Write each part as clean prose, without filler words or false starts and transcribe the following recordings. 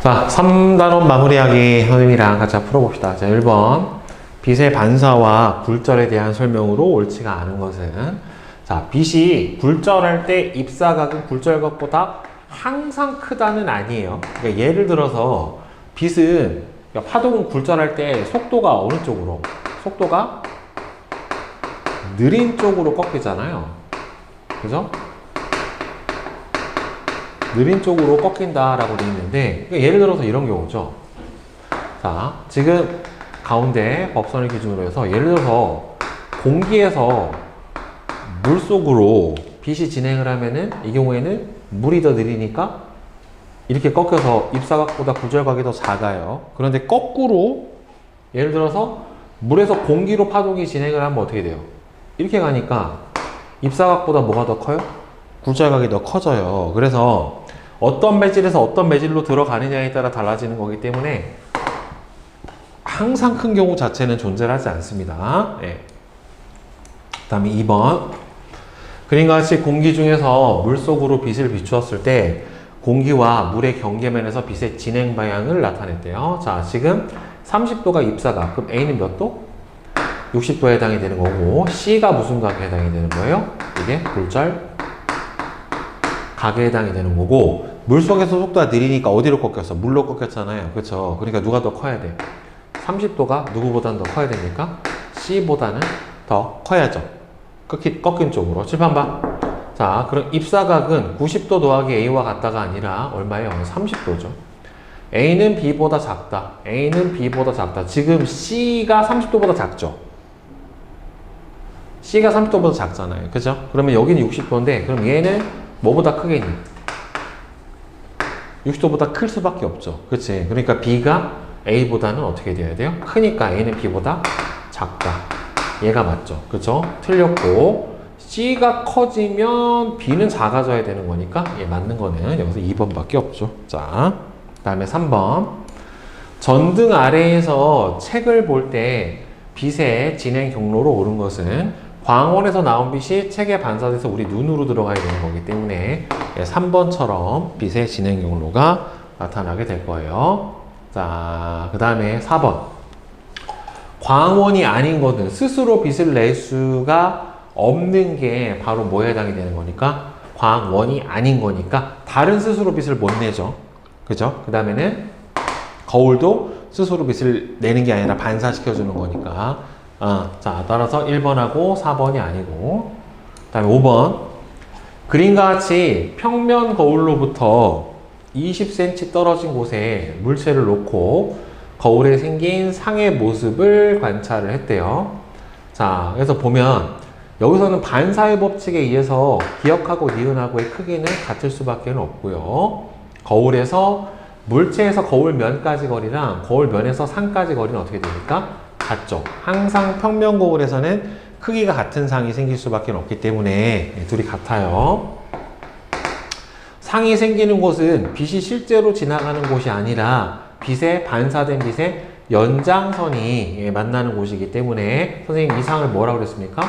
자, 3단원 마무리하기 선생님이랑 같이 풀어봅시다. 자, 1번. 빛의 반사와 굴절에 대한 설명으로 옳지가 않은 것은, 자, 빛이 굴절할 때 입사각은 굴절각보다 항상 크다는 아니에요. 그러니까 예를 들어서 빛은, 그러니까 파동은 굴절할 때 속도가 어느 쪽으로? 속도가 느린 쪽으로 꺾이잖아요. 그죠? 느린 쪽으로 꺾인다라고 되어 있는데, 그러니까 예를 들어서 이런 경우죠. 자, 지금 가운데 법선을 기준으로 해서 예를 들어서 공기에서 물 속으로 빛이 진행을 하면은 이 경우에는 물이 더 느리니까 이렇게 꺾여서 입사각보다 굴절각이 더 작아요. 그런데 거꾸로 예를 들어서 물에서 공기로 파동이 진행을 하면 어떻게 돼요? 이렇게 가니까 입사각보다 뭐가 더 커요? 굴절각이 더 커져요. 그래서 어떤 매질에서 어떤 매질로 들어가느냐에 따라 달라지는 거기 때문에 항상 큰 경우 자체는 존재하지 않습니다. 네. 그 다음에 2번. 그림과 같이 공기 중에서 물 속으로 빛을 비추었을 때 공기와 물의 경계면에서 빛의 진행 방향을 나타냈대요. 자, 지금 30도가 입사각. 그럼 A는 몇 도? 60도에 해당이 되는 거고, C가 무슨 각에 해당이 되는 거예요? 이게 굴절 각에 해당이 되는 거고, 물 속에서 속도가 느리니까 어디로 꺾였어? 물로 꺾였잖아요. 그렇죠? 그러니까 누가 더 커야 돼? 30도가 누구보다는 더 커야 됩니까? C보다는 더 커야죠. 꺾인 쪽으로. 칠판 봐. 자, 그럼 입사각은 90도 더하기 A와 같다가 아니라 얼마예요? 30도죠. A는 B보다 작다. A는 B보다 작다. 지금 C가 30도보다 작죠? C가 30도보다 작잖아요. 그죠? 그러면 여기는 60도인데, 그럼 얘는 뭐보다 크겠니? 60도보다 클 수밖에 없죠. 그치? 그러니까 B가 A보다는 어떻게 돼야 돼요? 크니까 A는 B보다 작다. 얘가 맞죠. 그쵸? 틀렸고, C가 커지면 B는 작아져야 되는 거니까 얘 맞는 거는 여기서 2번밖에 없죠. 자, 그 다음에 3번. 전등 아래에서 책을 볼 때 빛의 진행 경로로 오른 것은 광원에서 나온 빛이 책에 반사돼서 우리 눈으로 들어가야 되는 거기 때문에 3번처럼 빛의 진행 경로가 나타나게 될 거예요. 자, 그 다음에 4번. 광원이 아닌 것은 스스로 빛을 낼 수가 없는 게 바로 뭐에 해당이 되는 거니까? 광원이 아닌 거니까 다른 스스로 빛을 못 내죠. 그죠? 그 다음에는 거울도 스스로 빛을 내는 게 아니라 반사시켜주는 거니까. 자, 따라서 1번하고 4번이 아니고. 그 다음에 5번. 그림과 같이 평면 거울로부터 20cm 떨어진 곳에 물체를 놓고 거울에 생긴 상의 모습을 관찰을 했대요. 자, 그래서 보면 여기서는 반사의 법칙에 의해서 기역하고 니은하고의 크기는 같을 수밖에 없고요. 거울에서 물체에서 거울면까지 거리랑 거울면에서 상까지 거리는 어떻게 됩니까? 같죠. 항상 평면 거울에서는 크기가 같은 상이 생길 수밖에 없기 때문에 둘이 같아요. 상이 생기는 곳은 빛이 실제로 지나가는 곳이 아니라 빛에 반사된 빛의 연장선이 만나는 곳이기 때문에 선생님 이 상을 뭐라고 그랬습니까?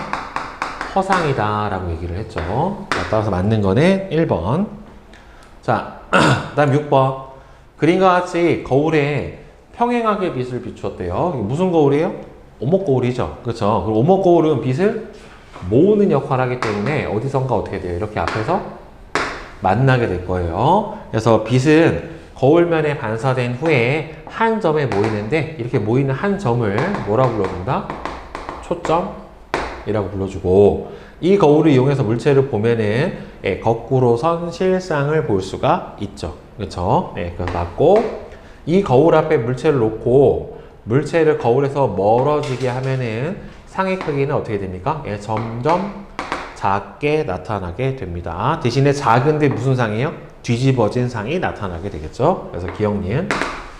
허상이다 라고 얘기를 했죠. 따라서 맞는 거는 1번. 자, 그 다음 6번. 그림과 같이 거울에 평행하게 빛을 비추었대요. 무슨 거울이에요? 오목거울이죠. 그렇죠? 그리고 오목거울은 빛을 모으는 역할을 하기 때문에 어디선가 어떻게 돼요? 이렇게 앞에서 만나게 될 거예요. 그래서 빛은 거울면에 반사된 후에 한 점에 모이는데 이렇게 모이는 한 점을 뭐라고 불러준다? 초점이라고 불러주고, 이 거울을 이용해서 물체를 보면은 거꾸로 선 실상을 볼 수가 있죠. 그렇죠? 네, 그래서 맞고, 이 거울 앞에 물체를 놓고 물체를 거울에서 멀어지게 하면은 상의 크기는 어떻게 됩니까? 점점 작게 나타나게 됩니다. 대신에 작은데 무슨 상이에요? 뒤집어진 상이 나타나게 되겠죠. 그래서 기억, 니은,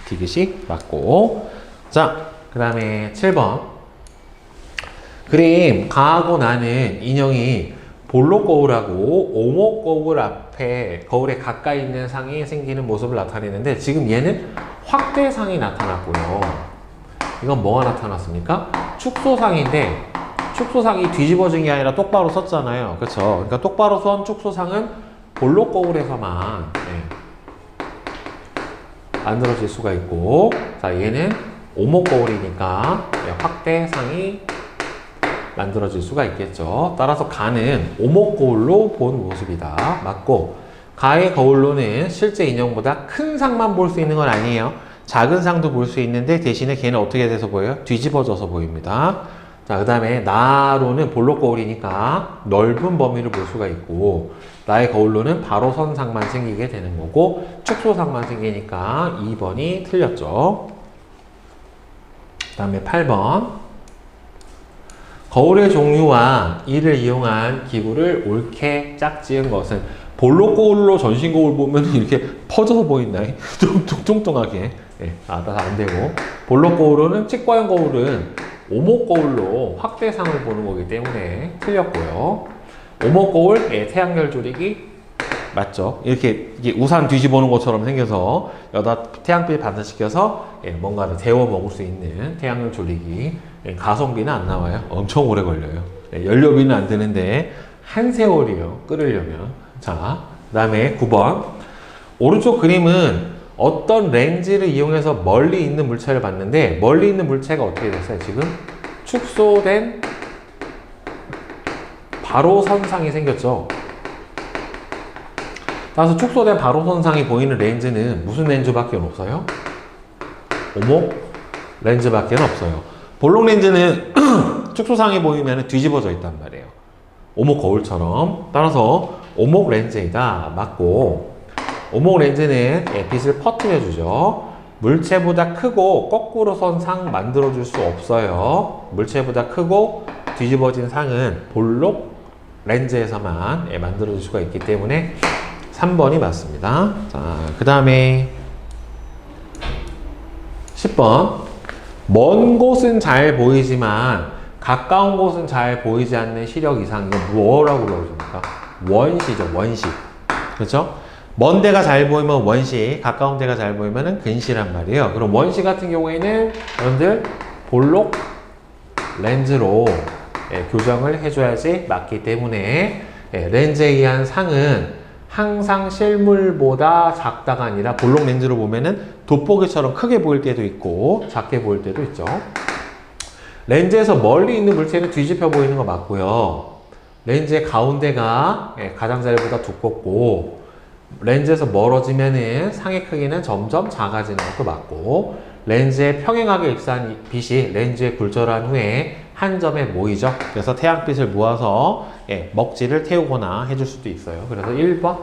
디귿이 맞고. 자, 그 다음에 7번. 그림 가하고 나는 인형이 볼록 거울하고 오목 거울 앞에 거울에 가까이 있는 상이 생기는 모습을 나타내는데, 지금 얘는 확대상이 나타났고요. 이건 뭐가 나타났습니까? 축소상인데, 축소상이 뒤집어진 게 아니라 똑바로 섰잖아요. 그렇죠? 그러니까 똑바로 선 축소상은 볼록 거울에서만 만들어질 수가 있고, 자, 얘는 오목 거울이니까 확대상이 만들어질 수가 있겠죠. 따라서 가는 오목 거울로 본 모습이다. 맞고, 가의 거울로는 실제 인형보다 큰 상만 볼 수 있는 건 아니에요. 작은 상도 볼 수 있는데 대신에 걔는 어떻게 돼서 보여요? 뒤집어져서 보입니다. 자, 그 다음에 나로는 볼록 거울이니까 넓은 범위를 볼 수가 있고, 나의 거울로는 바로 선 상만 생기게 되는 거고, 축소상만 생기니까 2번이 틀렸죠. 그 다음에 8번. 거울의 종류와 이를 이용한 기구를 옳게 짝지은 것은, 볼록 거울로 전신 거울 보면 이렇게 퍼져서 보인다. 뚱뚱뚱하게. 네, 안 되고. 볼록 거울로는 치과형 거울은 오목 거울로 확대상을 보는 거기 때문에 틀렸고요. 오목 거울, 태양열 조리기 맞죠? 이렇게 우산 뒤집어 놓은 것처럼 생겨서 여기다 태양빛 반사시켜서 뭔가를 데워 먹을 수 있는 태양열 조리기. 가성비는 안 나와요. 엄청 오래 걸려요. 연료비는 안 드는데 한 세월이요. 끓으려면. 자, 그 다음에 9번. 오른쪽 그림은 어떤 렌즈를 이용해서 멀리 있는 물체를 봤는데, 멀리 있는 물체가 어떻게 됐어요? 지금 축소된 바로선상이 생겼죠. 따라서 축소된 바로선상이 보이는 렌즈는 무슨 렌즈밖에 없어요? 오목 렌즈밖에 없어요. 볼록 렌즈는 축소상이 보이면 뒤집어져 있단 말이에요. 오목 거울처럼. 따라서 오목 렌즈이다. 맞고, 오목 렌즈는 빛을 퍼뜨려 주죠. 물체보다 크고 거꾸로 선 상 만들어줄 수 없어요. 물체보다 크고 뒤집어진 상은 볼록 렌즈에서만 만들어줄 수가 있기 때문에 3번이 맞습니다. 자, 그 다음에 10번. 먼 곳은 잘 보이지만 가까운 곳은 잘 보이지 않는 시력 이상. 이건 뭐라고 불러줍니까? 원시죠, 원시. 그렇죠? 먼 데가 잘 보이면 원시, 가까운 데가 잘 보이면 근시란 말이에요. 그럼 원시 같은 경우에는 여러분들 볼록 렌즈로 교정을 해줘야지 맞기 때문에 렌즈에 의한 상은 항상 실물보다 작다가 아니라 볼록 렌즈로 보면은 돋보기처럼 크게 보일 때도 있고 작게 보일 때도 있죠. 렌즈에서 멀리 있는 물체는 뒤집혀 보이는 거 맞고요. 렌즈의 가운데가 가장자리보다 두껍고, 렌즈에서 멀어지면은 상의 크기는 점점 작아지는 것도 맞고, 렌즈에 평행하게 입사한 빛이 렌즈에 굴절한 후에 한 점에 모이죠. 그래서 태양빛을 모아서 먹지를 태우거나 해줄 수도 있어요. 그래서 1번.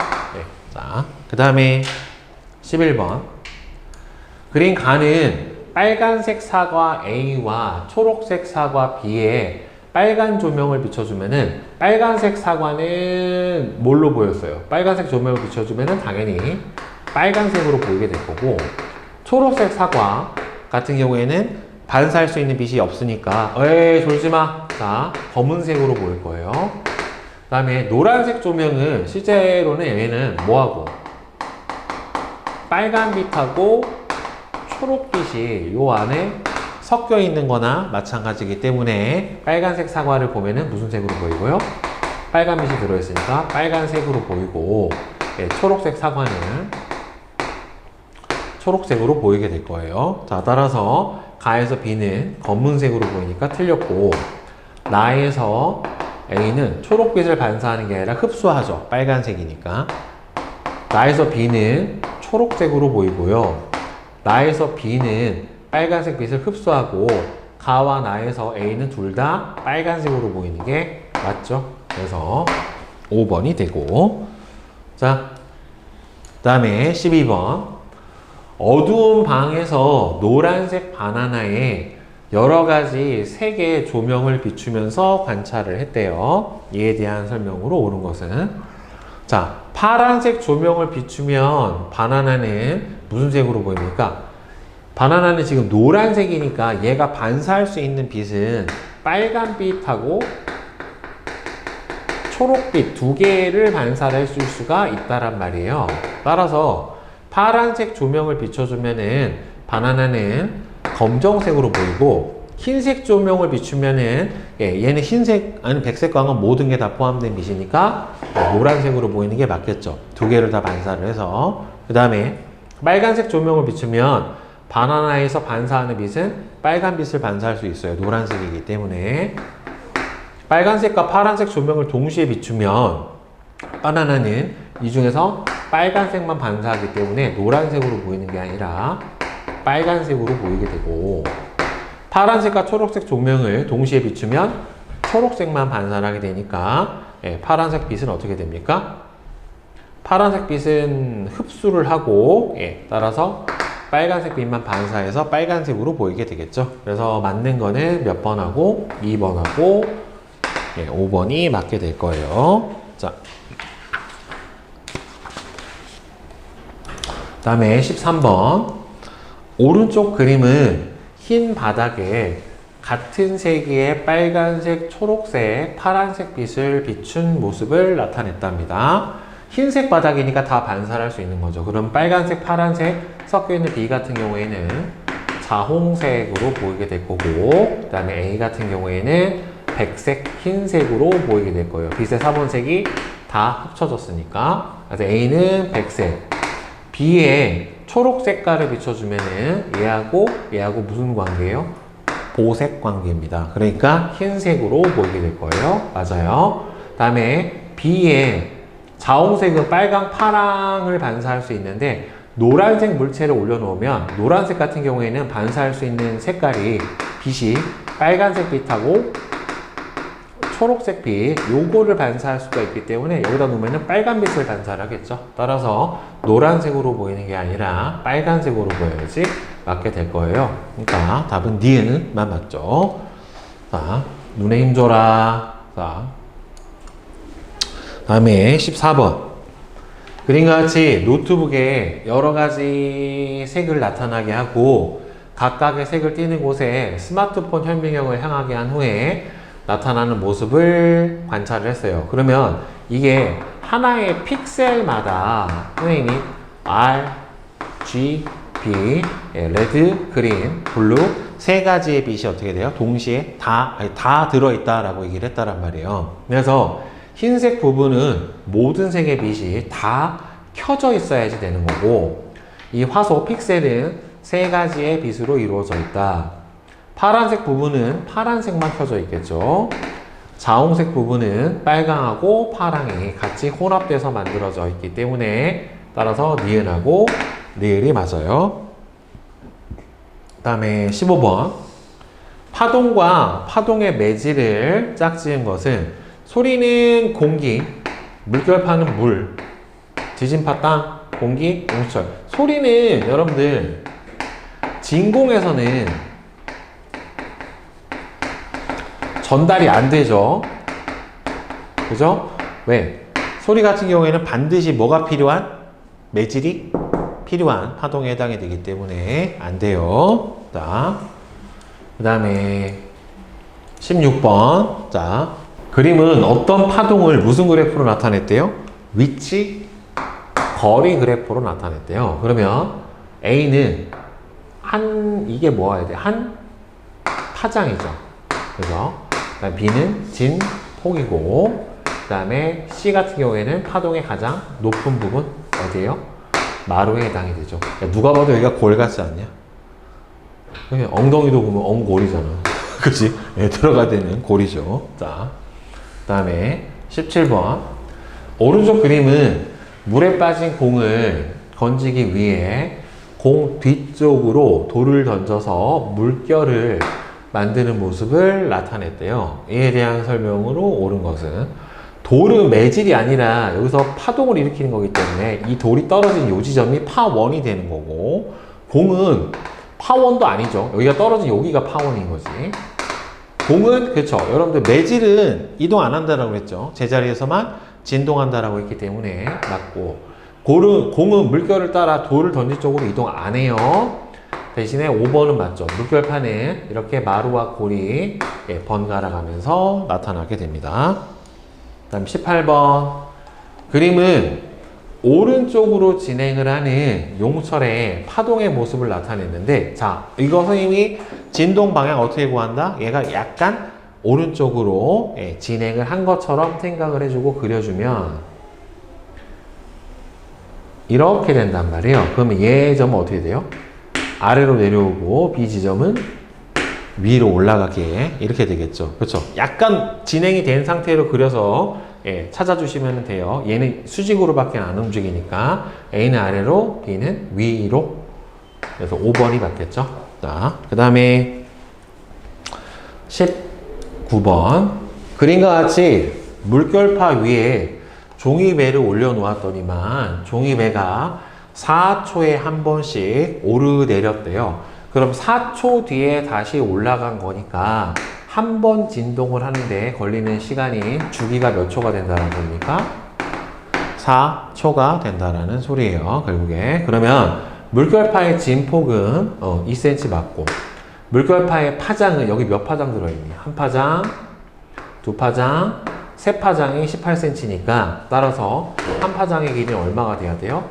자, 그 다음에 11번. 그린 가는 빨간색 사과 A와 초록색 사과 B에 빨간 조명을 비춰주면은, 빨간색 사과는 뭘로 보였어요? 빨간색 조명을 비춰주면은 당연히 빨간색으로 보이게 될 거고, 초록색 사과 같은 경우에는 반사할 수 있는 빛이 없으니까 졸지 마. 자, 검은색으로 보일 거예요. 그 다음에 노란색 조명은 실제로는 얘는 뭐하고 빨간빛하고 초록빛이 요 안에 섞여 있는 거나 마찬가지이기 때문에 빨간색 사과를 보면은 무슨 색으로 보이고요? 빨간빛이 들어있으니까 빨간색으로 보이고, 초록색 사과는 초록색으로 보이게 될 거예요. 자, 따라서 가에서 B는 검은색으로 보이니까 틀렸고, 나에서 A는 초록빛을 반사하는 게 아니라 흡수하죠. 빨간색이니까. 나에서 B는 초록색으로 보이고요. 나에서 B는 빨간색 빛을 흡수하고, 가와 나에서 A는 둘 다 빨간색으로 보이는 게 맞죠. 그래서 5번이 되고, 자, 그 다음에 12번. 어두운 방에서 노란색 바나나에 여러 가지 색의 조명을 비추면서 관찰을 했대요. 이에 대한 설명으로 옳은 것은, 자, 파란색 조명을 비추면 바나나는 무슨 색으로 보입니까? 바나나는 지금 노란색이니까 얘가 반사할 수 있는 빛은 빨간빛하고 초록빛 두 개를 반사를 해줄 수가 있다란 말이에요. 따라서 파란색 조명을 비춰주면은 바나나는 검정색으로 보이고, 흰색 조명을 비추면은 얘는 흰색 아니면 백색 광은 모든 게 다 포함된 빛이니까 노란색으로 보이는 게 맞겠죠. 두 개를 다 반사를 해서. 그 다음에 빨간색 조명을 비추면 바나나에서 반사하는 빛은 빨간 빛을 반사할 수 있어요. 노란색이기 때문에. 빨간색과 파란색 조명을 동시에 비추면 바나나는 이 중에서 빨간색만 반사하기 때문에 노란색으로 보이는 게 아니라 빨간색으로 보이게 되고, 파란색과 초록색 조명을 동시에 비추면 초록색만 반사하게 되니까 파란색 빛은 어떻게 됩니까? 파란색 빛은 흡수를 하고 따라서 빨간색 빛만 반사해서 빨간색으로 보이게 되겠죠. 그래서 맞는 거는 몇 번 하고 2번 하고 5번이 맞게 될 거예요. 자, 다음에 13번. 오른쪽 그림은 흰 바닥에 같은 세기의 빨간색, 초록색, 파란색 빛을 비춘 모습을 나타냈답니다. 흰색 바닥이니까 다 반사할 수 있는 거죠. 그럼 빨간색, 파란색 섞여 있는 B 같은 경우에는 자홍색으로 보이게 될 거고, 그 다음에 A 같은 경우에는 백색, 흰색으로 보이게 될 거예요. 빛의 4번색이 다 합쳐졌으니까. 그래서 A는 백색, B에 초록 색깔을 비춰주면은 얘하고 무슨 관계예요? 보색 관계입니다. 그러니까 흰색으로 보이게 될 거예요. 맞아요. 그 다음에 B에 자홍색은 빨강, 파랑을 반사할 수 있는데 노란색 물체를 올려놓으면 노란색 같은 경우에는 반사할 수 있는 색깔이 빛이 빨간색 빛하고 초록색 빛, 요거를 반사할 수가 있기 때문에 여기다 놓으면 빨간 빛을 반사를 하겠죠. 따라서 노란색으로 보이는 게 아니라 빨간색으로 보여야지 맞게 될 거예요. 그러니까 답은 니은만 맞죠. 자, 눈에 힘줘라. 자, 다음에 14번. 그림과 같이 노트북에 여러 가지 색을 나타나게 하고 각각의 색을 띠는 곳에 스마트폰 현미경을 향하게 한 후에 나타나는 모습을 관찰을 했어요. 그러면 이게 하나의 픽셀마다 선생님이 R, G, B, 레드, 그린, 블루 세 가지의 빛이 어떻게 돼요? 동시에 다 들어있다라고 얘기를 했다란 말이에요. 그래서 흰색 부분은 모든 색의 빛이 다 켜져 있어야지 되는 거고, 이 화소 픽셀은 세 가지의 빛으로 이루어져 있다. 파란색 부분은 파란색만 켜져 있겠죠. 자홍색 부분은 빨강하고 파랑이 같이 혼합돼서 만들어져 있기 때문에 따라서 니은하고 리을이 맞아요. 그 다음에 15번. 파동과 파동의 매질을 짝지은 것은 소리는 공기, 물결파는 물, 지진파 땅, 공기, 용철. 소리는 여러분들 진공에서는 전달이 안 되죠. 그죠? 왜? 소리 같은 경우에는 반드시 뭐가 필요한? 매질이 필요한 파동에 해당이 되기 때문에 안 돼요. 자, 그 다음에 16번. 자, 그림은 어떤 파동을 무슨 그래프로 나타냈대요? 위치, 거리 그래프로 나타냈대요. 그러면 A는 이게 뭐야 돼? 한 파장이죠. 그죠? B는 진, 폭이고, 그 다음에 C 같은 경우에는 파동의 가장 높은 부분, 어디에요? 마루에 해당이 되죠. 누가 봐도 여기가 골 같지 않냐? 엉덩이도 보면 엉골이잖아. 그치? 들어가 되는 골이죠. 자, 그 다음에 17번. 오른쪽 그림은 물에 빠진 공을 건지기 위해 공 뒤쪽으로 돌을 던져서 물결을 만드는 모습을 나타냈대요. 이에 대한 설명으로 옳은 것은 돌은 매질이 아니라 여기서 파동을 일으키는 거기 때문에 이 돌이 떨어진 요 지점이 파1이 되는 거고, 공은 파1도 아니죠. 여기가 떨어진 여기가 파1인 거지. 공은 그렇죠. 여러분들 매질은 이동 안 한다라고 그랬죠. 제자리에서만 진동한다라고 했기 때문에 맞고, 공은 물결을 따라 돌을 던진 쪽으로 이동 안 해요. 대신에 5번은 맞죠. 물결판은 이렇게 마루와 골이 번갈아 가면서 나타나게 됩니다. 그 다음 18번. 그림은 오른쪽으로 진행을 하는 용철의 파동의 모습을 나타냈는데, 자, 이거 선생님이 진동 방향 어떻게 구한다? 얘가 약간 오른쪽으로 진행을 한 것처럼 생각을 해주고 그려주면 이렇게 된단 말이에요. 그러면 얘 점은 어떻게 돼요? 아래로 내려오고 B 지점은 위로 올라가게 이렇게 되겠죠. 그렇죠? 약간 진행이 된 상태로 그려서 예, 찾아주시면 돼요. 얘는 수직으로밖에 안 움직이니까 A는 아래로, B는 위로. 그래서 5번이 맞겠죠. 자, 그 다음에 19번 그림과 같이 물결파 위에 종이배를 올려놓았더니만 종이배가 4초에 한 번씩 오르내렸대요. 그럼 4초 뒤에 다시 올라간 거니까 한 번 진동을 하는데 걸리는 시간이 주기가 몇 초가 된다는 겁니까? 4초가 된다라는 소리예요. 결국에. 그러면 물결파의 진폭은 2cm 맞고 물결파의 파장은 여기 몇 파장 들어있니? 한 파장, 두 파장, 세 파장이 18cm니까 따라서 한 파장의 길이는 얼마가 돼야 돼요?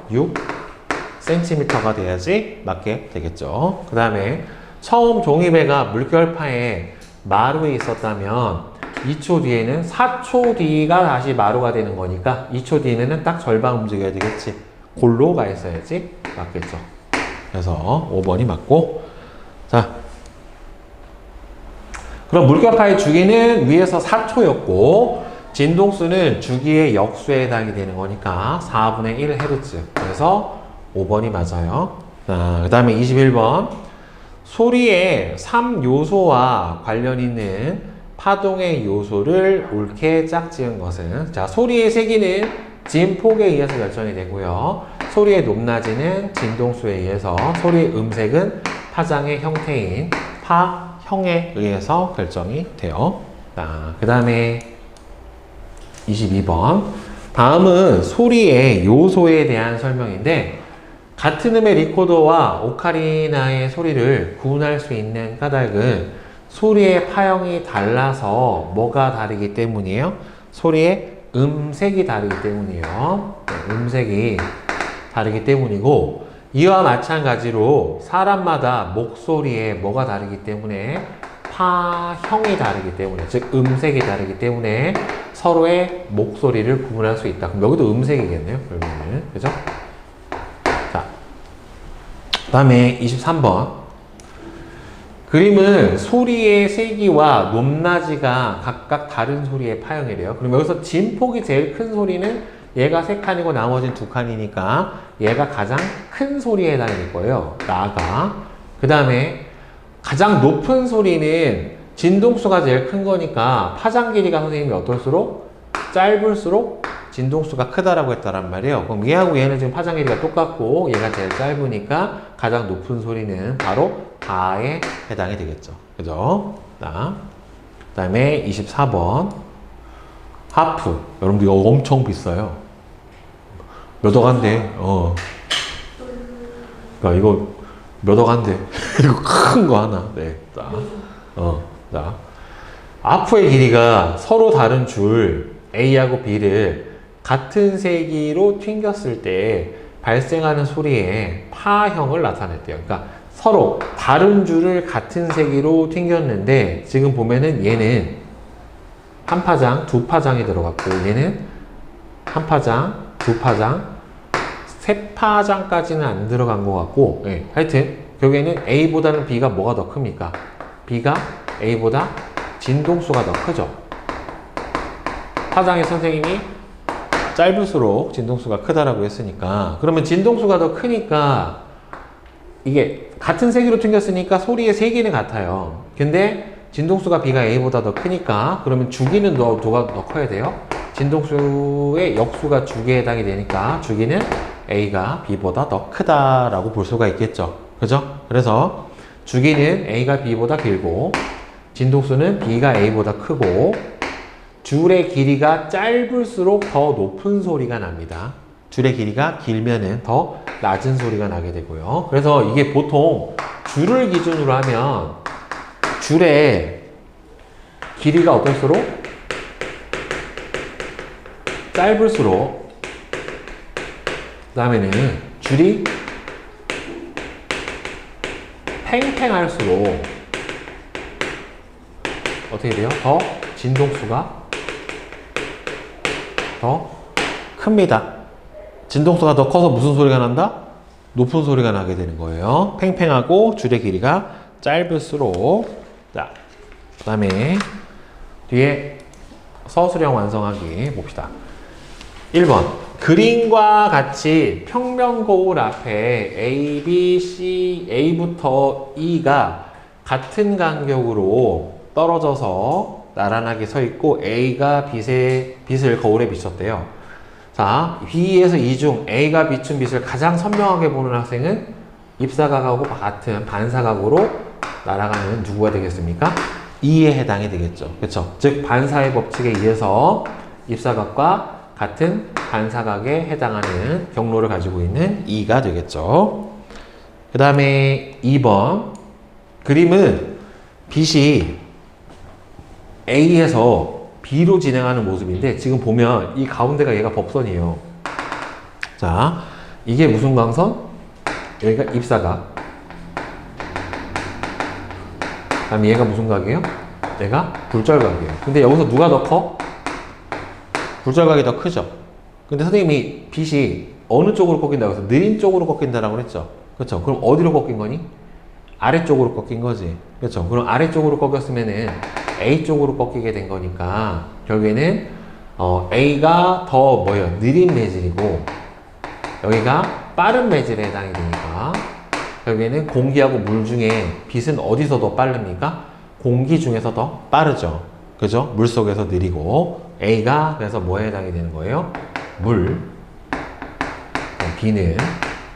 6cm가 돼야지 맞게 되겠죠. 그 다음에 처음 종이배가 물결파에 마루에 있었다면 2초 뒤에는 4초 뒤가 다시 마루가 되는 거니까 2초 뒤에는 딱 절반 움직여야 되겠지. 골로 가 있어야지 맞겠죠. 그래서 5번이 맞고 자 그럼 물결파의 주기는 위에서 4초였고 진동수는 주기의 역수에 해당이 되는 거니까 4분의 1Hz. 그래서 5번이 맞아요. 그 다음에 21번 소리의 3요소와 관련 있는 파동의 요소를 옳게 짝지은 것은 자 소리의 세기는 진폭에 의해서 결정이 되고요. 소리의 높낮이는 진동수에 의해서 소리의 음색은 파장의 형태인 파형에 의해서 결정이 돼요. 그 다음에 22번 다음은 소리의 요소에 대한 설명인데 같은 음의 리코더와 오카리나의 소리를 구분할 수 있는 까닭은 소리의 파형이 달라서 뭐가 다르기 때문이에요? 소리의 음색이 다르기 때문이에요. 음색이 다르기 때문이고 이와 마찬가지로 사람마다 목소리에 뭐가 다르기 때문에 파형이 다르기 때문에 즉 음색이 다르기 때문에 서로의 목소리를 구분할 수 있다. 그럼 여기도 음색이겠네요. 결국에는. 그죠? 자, 그 다음에 23번 그림은 소리의 세기와 높낮이가 각각 다른 소리의 파형이래요. 그럼 여기서 진폭이 제일 큰 소리는 얘가 3칸이고 나머지는 2칸이니까 얘가 가장 큰 소리에 해당일 거예요. 나가. 그 다음에 가장 높은 소리는 진동수가 제일 큰 거니까 파장 길이가 선생님이 어떨수록 짧을수록 진동수가 크다라고 했다란 말이에요. 그럼 얘하고 얘는 지금 파장 길이가 똑같고 얘가 제일 짧으니까 가장 높은 소리는 바로 가에 해당이 되겠죠. 그죠? 그 다음에 24번 하프. 여러분들 이거 엄청 비싸요. 몇 억 한대. 그러니까 이거 몇 억 한대. 이거 큰 거 하나. 네. 자. 하프의 길이가 서로 다른 줄 A하고 B를 같은 세기로 튕겼을 때 발생하는 소리의 파형을 나타냈대요. 그러니까 서로 다른 줄을 같은 세기로 튕겼는데 지금 보면은 얘는 한 파장, 두 파장이 들어갔고 얘는 한 파장, 두 파장, 세 파장까지는 안 들어간 것 같고 예, 하여튼 결국에는 A보다는 B가 뭐가 더 큽니까? B가 A보다 진동수가 더 크죠. 파장의 선생님이 짧을수록 진동수가 크다라고 했으니까 그러면 진동수가 더 크니까 이게 같은 세기로 튕겼으니까 소리의 세기는 같아요. 근데 진동수가 B가 A보다 더 크니까 그러면 주기는 누가 더 커야 돼요? 진동수의 역수가 주기에 해당이 되니까 주기는 A가 B보다 더 크다라고 볼 수가 있겠죠. 그죠? 그래서 주기는 A가 B보다 길고 진동수는 B가 A보다 크고 줄의 길이가 짧을수록 더 높은 소리가 납니다. 줄의 길이가 길면은 더 낮은 소리가 나게 되고요. 그래서 이게 보통 줄을 기준으로 하면 줄의 길이가 어떨수록 짧을수록 그 다음에는 줄이 팽팽할수록 어떻게 돼요? 더 진동수가 더 큽니다. 진동수가 더 커서 무슨 소리가 난다? 높은 소리가 나게 되는 거예요. 팽팽하고 줄의 길이가 짧을수록. 자, 그 다음에 뒤에 서술형 완성하기 봅시다. 1번. 그림과 같이 평면 거울 앞에 A, B, C, A부터 E가 같은 간격으로 떨어져서 나란하게 서 있고 A가 빛을 거울에 비췄대요. 자, B에서 이 중 A가 비춘 빛을 가장 선명하게 보는 학생은 입사각하고 같은 반사각으로 날아가는 누구가 되겠습니까? E에 해당이 되겠죠. 그렇죠? 즉 반사의 법칙에 의해서 입사각과 같은 반사각에 해당하는 경로를 가지고 있는 E가 되겠죠. 그 다음에 2번. 그림은 빛이 A에서 B로 진행하는 모습인데 지금 보면 이 가운데가 얘가 법선이에요. 자, 이게 무슨 광선? 여기가 입사각. 그다음에 얘가 무슨 각이에요? 얘가 굴절각이에요. 근데 여기서 누가 더 커? 굴절각이 더 크죠. 근데 선생님이 빛이 어느 쪽으로 꺾인다고 해서 느린 쪽으로 꺾인다라고 그랬죠. 그렇죠. 그럼 어디로 꺾인 거니? 아래쪽으로 꺾인 거지. 그렇죠. 그럼 아래쪽으로 꺾였으면은 A쪽으로 꺾이게 된 거니까 결국에는 A가 더 뭐예요? 느린 매질이고 여기가 빠른 매질에 해당이 되니까 결국에는 공기하고 물 중에 빛은 어디서 더 빠릅니까? 공기 중에서 더 빠르죠. 그죠? 물 속에서 느리고 A가 그래서 뭐에 해당이 되는 거예요? 물, B는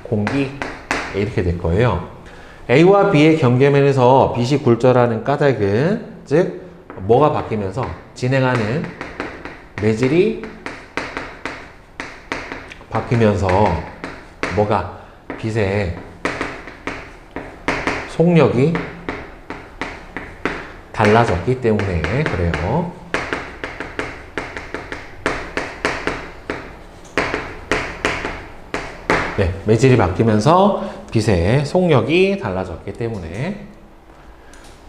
공기 이렇게 될 거예요. A와 B의 경계면에서 빛이 굴절하는 까닭은 즉 뭐가 바뀌면서 진행하는 매질이 바뀌면서 뭐가 빛의 속력이 달라졌기 때문에 그래요. 네, 매질이 바뀌면서 빛의 속력이 달라졌기 때문에.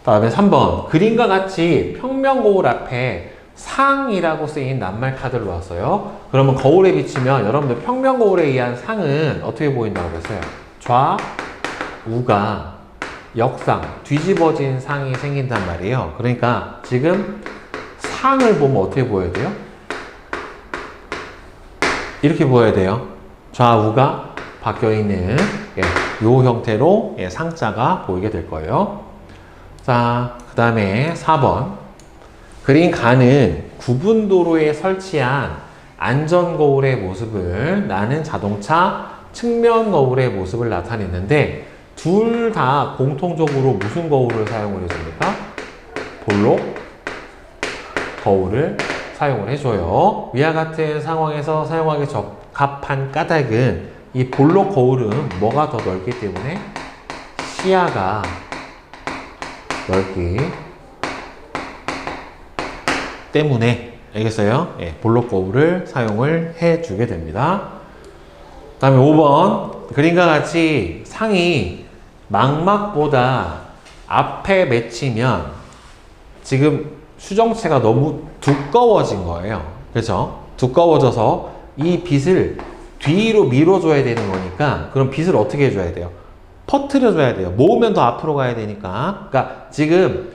다음에 3번. 그림과 같이 평면 거울 앞에 상이라고 쓰인 낱말 카드를 놨어요. 그러면 거울에 비치면 여러분들 평면 거울에 의한 상은 어떻게 보인다고 했어요? 좌우가 역상, 뒤집어진 상이 생긴단 말이에요. 그러니까 지금 상을 보면 어떻게 보여야 돼요? 이렇게 보여야 돼요. 좌우가 바뀌어있는 요 형태로 상자가 보이게 될 거예요. 자, 그 다음에 4번. 그린 가는 구분 도로에 설치한 안전 거울의 모습을 나는 자동차 측면 거울의 모습을 나타냈는데 둘 다 공통적으로 무슨 거울을 사용을 해줍니까? 볼록 거울을 사용을 해줘요. 위와 같은 상황에서 사용하기 적합한 까닭은 이 볼록 거울은 뭐가 더 넓기 때문에 시야가 넓기 때문에 알겠어요? 예, 볼록 거울을 사용을 해주게 됩니다. 그 다음에 5번. 그림과 같이 상이 망막보다 앞에 맺히면 지금 수정체가 너무 두꺼워진 거예요. 그렇죠? 두꺼워져서 이 빛을 뒤로 밀어줘야 되는 거니까 그럼 빛을 어떻게 해줘야 돼요? 퍼뜨려줘야 돼요. 모으면 더 앞으로 가야 되니까. 그러니까 지금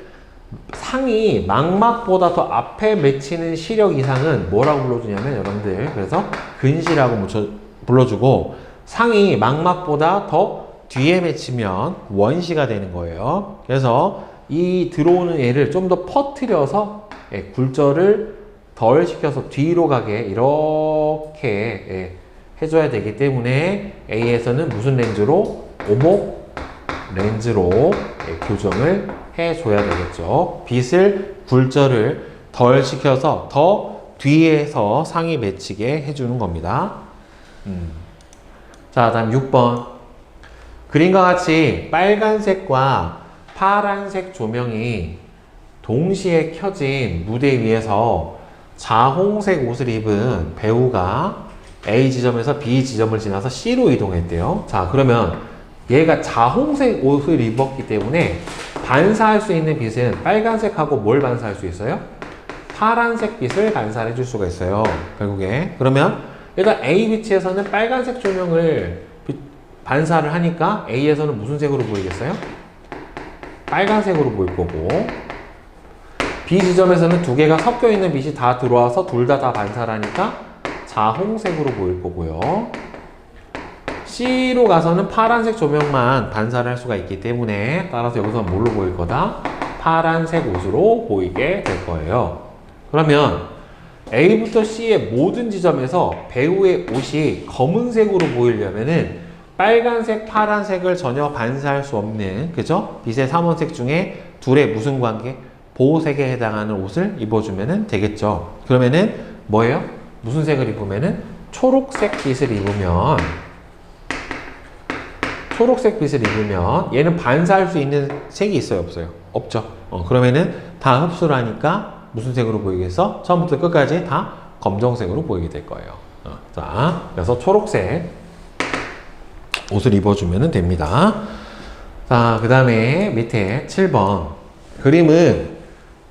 상이 망막보다 더 앞에 맺히는 시력 이상은 뭐라고 불러주냐면 여러분들 그래서 근시라고 불러주고 상이 망막보다 더 뒤에 맺히면 원시가 되는 거예요. 그래서 이 들어오는 얘를 좀 더 퍼뜨려서 굴절을 덜 시켜서 뒤로 가게 이렇게 해줘야 되기 때문에 A에서는 무슨 렌즈로? 오목 렌즈로 교정을 해줘야 되겠죠. 빛을 굴절을 덜 시켜서 더 뒤에서 상이 맺히게 해주는 겁니다. 자, 다음 6번. 그림과 같이 빨간색과 파란색 조명이 동시에 켜진 무대 위에서 자홍색 옷을 입은 배우가 A 지점에서 B 지점을 지나서 C로 이동했대요. 자, 그러면 얘가 자홍색 옷을 입었기 때문에 반사할 수 있는 빛은 빨간색하고 뭘 반사할 수 있어요? 파란색 빛을 반사해 줄 수가 있어요. 결국에. 그러면 일단 A 위치에서는 빨간색 조명을 반사를 하니까 A에서는 무슨 색으로 보이겠어요? 빨간색으로 보일 거고, B 지점에서는 두 개가 섞여 있는 빛이 다 들어와서 둘 다 반사를 하니까 자홍색으로 보일 거고요. C로 가서는 파란색 조명만 반사를 할 수가 있기 때문에 따라서 여기서 뭘로 보일 거다? 파란색 옷으로 보이게 될 거예요. 그러면 A부터 C의 모든 지점에서 배우의 옷이 검은색으로 보이려면은 빨간색, 파란색을 전혀 반사할 수 없는, 그죠? 빛의 삼원색 중에 둘의 무슨 관계? 보호색에 해당하는 옷을 입어주면 되겠죠. 그러면은 뭐예요? 무슨 색을 입으면은 초록색 빛을 입으면, 초록색 빛을 입으면 얘는 반사할 수 있는 색이 있어요, 없어요? 없죠. 그러면은 다 흡수를 하니까 무슨 색으로 보이겠어? 처음부터 끝까지 다 검정색으로 보이게 될 거예요. 자, 그래서 초록색 옷을 입어주면 됩니다. 자, 그 다음에 밑에 7번. 그림은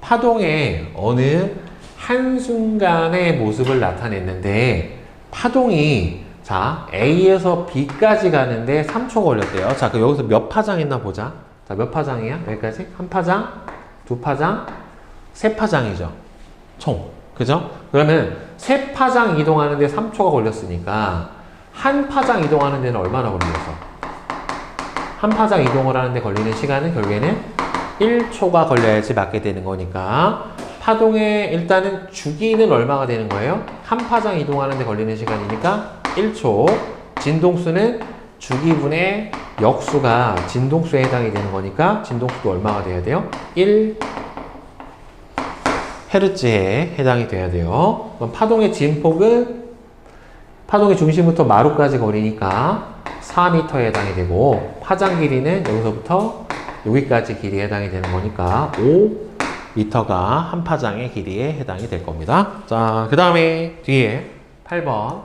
파동의 어느 한순간의 모습을 나타냈는데, 파동이 자, A에서 B까지 가는데 3초 걸렸대요. 자, 그럼 여기서 몇 파장 있나 보자. 자, 몇 파장이야? 여기까지? 한 파장, 두 파장, 세 파장이죠. 총. 그죠? 그러면 세 파장 이동하는데 3초가 걸렸으니까 한 파장 이동하는 데는 얼마나 걸리겠어? 한 파장 이동을 하는데 걸리는 시간은 결국에는 1초가 걸려야지 맞게 되는 거니까, 파동의 일단은 주기는 얼마가 되는 거예요? 한 파장 이동하는 데 걸리는 시간이니까 1초. 진동수는 주기분의 역수가 진동수에 해당이 되는 거니까 진동수도 얼마가 돼야 돼요? 1 헤르츠에 해당이 돼야 돼요. 그럼 파동의 진폭은 파동의 중심부터 마루까지 거리니까 4m에 해당이 되고, 파장 길이는 여기서부터 여기까지 길이에 해당이 되는 거니까 5m가 한 파장의 길이에 해당이 될 겁니다. 자, 그 다음에 뒤에 8번.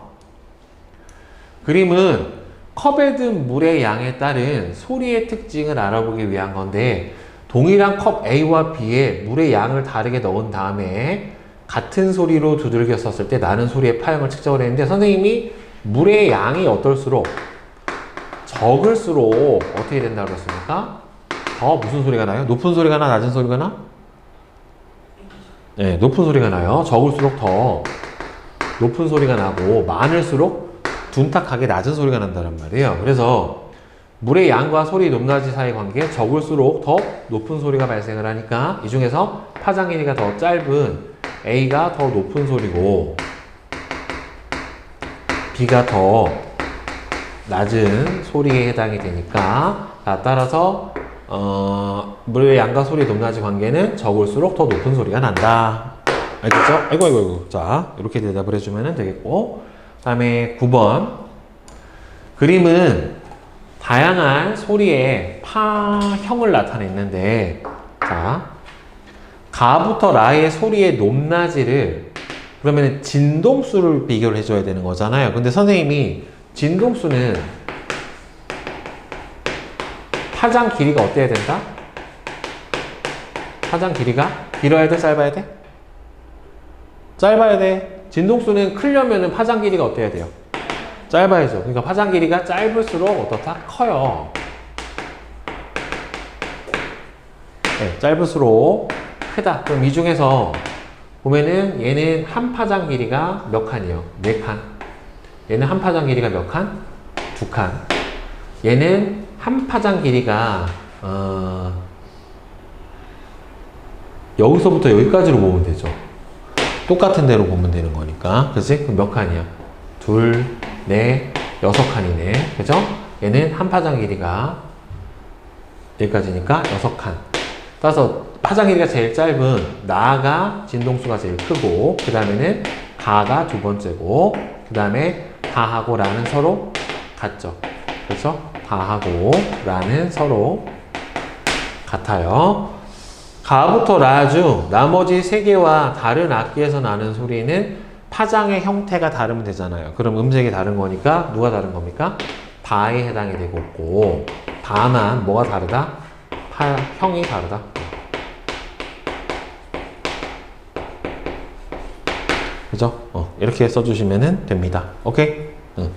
그림은 컵에 든 물의 양에 따른 소리의 특징을 알아보기 위한 건데, 동일한 컵 A와 B에 물의 양을 다르게 넣은 다음에 같은 소리로 두들겼었을 때 나는 소리의 파형을 측정을 했는데, 선생님이 물의 양이 어떨수록 적을수록 어떻게 된다고 그랬습니까? 더 무슨 소리가 나요? 높은 소리가 나, 낮은 소리가 나? 네, 높은 소리가 나요. 적을수록 더 높은 소리가 나고, 많을수록 둔탁하게 낮은 소리가 난다는 말이에요. 그래서 물의 양과 소리 높낮이 사이 관계, 적을수록 더 높은 소리가 발생을 하니까 이 중에서 파장 길이가 더 짧은 A가 더 높은 소리고 B가 더 낮은 소리에 해당이 되니까, 따라서 물의 양과 소리의 높낮이 관계는 적을수록 더 높은 소리가 난다. 알겠죠? 아이고. 자, 이렇게 대답을 해주면 되겠고, 그 다음에 9번. 그림은 다양한 소리의 파형을 나타냈는데, 자, 가부터 라의 소리의 높낮이를, 그러면 진동수를 비교를 해줘야 되는 거잖아요. 근데 선생님이 진동수는 파장 길이가 어때야 된다? 파장 길이가 길어야 돼? 짧아야 돼? 짧아야 돼. 진동수는 크려면은 파장 길이가 어때야 돼요? 짧아야죠. 그러니까 파장 길이가 짧을수록 어떻다? 커요. 네, 짧을수록 크다. 그럼 이 중에서 보면은 얘는 한 파장 길이가 몇 칸이에요? 4칸. 얘는 한 파장 길이가 몇 칸? 2칸. 얘는 한 파장 길이가 여기서부터 여기까지로 보면 되죠. 똑같은 대로 보면 되는 거니까. 그치? 그럼 몇 칸이야? 2, 4, 6칸이네. 그죠? 얘는 한 파장 길이가 여기까지니까 6칸. 따라서 파장 길이가 제일 짧은 나가 진동수가 제일 크고, 그 다음에는 가가 두 번째고, 그 다음에 다하고 라는 서로 같죠. 그렇죠? 다하고 라는 서로 같아요. 가부터 라 중 나머지 세 개와 다른 악기에서 나는 소리는 파장의 형태가 다르면 되잖아요. 그럼 음색이 다른 거니까 누가 다른 겁니까? 다에 해당이 되고 있고, 다만 뭐가 다르다? 형이 다르다. 그죠? 이렇게 써주시면 됩니다. 오케이? 응.